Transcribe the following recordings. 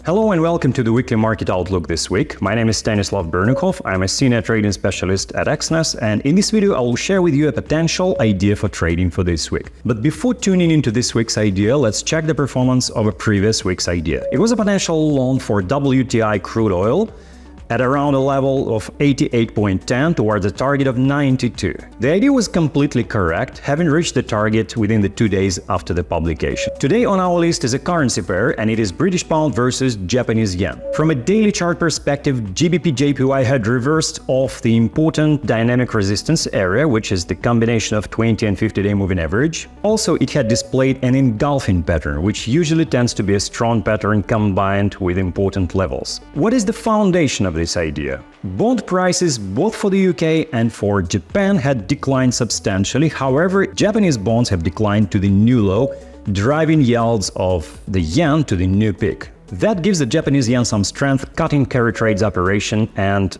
Hello and welcome to the weekly market outlook this week. My name is Stanislav Bernukov. I'm a senior trading specialist at Exness, and in this video I will share with you a potential idea for trading for this week. But before tuning into this week's idea, let's check the performance of a previous week's idea. It was a potential long for WTI crude oil at around a level of 88.10 towards a target of 92. The idea was completely correct, having reached the target within the 2 days after the publication. Today on our list is a currency pair, and it is British pound versus Japanese yen. From a daily chart perspective, GBPJPY had reversed off the important dynamic resistance area, which is the combination of 20 and 50-day moving average. Also, it had displayed an engulfing pattern, which usually tends to be a strong pattern combined with important levels. What is the foundation of this idea? Bond prices both for the UK and for Japan had declined substantially. However, Japanese bonds have declined to the new low, driving yields of the yen to the new peak. That gives the Japanese yen some strength, cutting carry trades operation and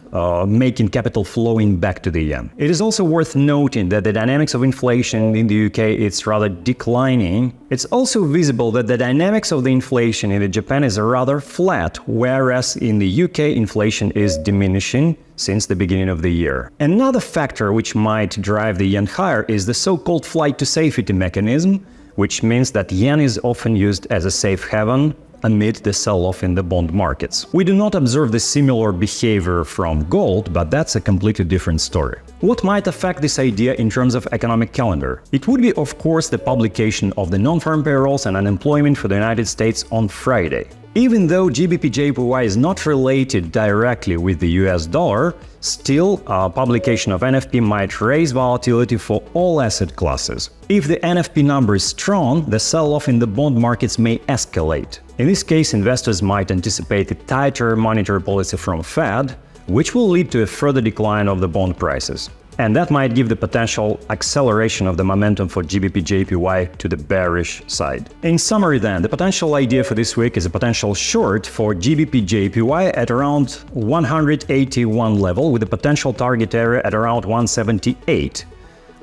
making capital flowing back to the yen. It is also worth noting that the dynamics of inflation in the UK is rather declining. It's also visible that the dynamics of the inflation in Japan is rather flat, whereas in the UK inflation is diminishing since the beginning of the year. Another factor which might drive the yen higher is the so-called flight to safety mechanism, which means that yen is often used as a safe haven amid the sell-off in the bond markets. We do not observe the similar behavior from gold, but that's a completely different story. What might affect this idea in terms of economic calendar? It would be, of course, the publication of the non-farm payrolls and unemployment for the United States on Friday. Even though GBPJPY is not related directly with the US dollar, still, publication of NFP might raise volatility for all asset classes. If the NFP number is strong, the sell-off in the bond markets may escalate. In this case, investors might anticipate a tighter monetary policy from Fed, which will lead to a further decline of the bond prices. And that might give the potential acceleration of the momentum for GBPJPY to the bearish side. In summary then, the potential idea for this week is a potential short for GBPJPY at around 181 level, with a potential target area at around 178.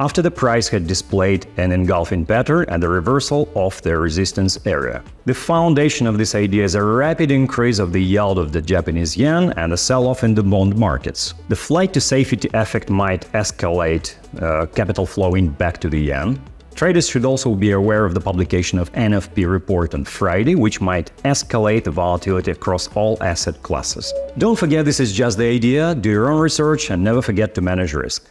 After the price had displayed an engulfing pattern and the reversal of the resistance area. The foundation of this idea is a rapid increase of the yield of the Japanese yen and a sell-off in the bond markets. The flight to safety effect might escalate capital flowing back to the yen. Traders should also be aware of the publication of NFP report on Friday, which might escalate the volatility across all asset classes. Don't forget, this is just the idea, do your own research and never forget to manage risk.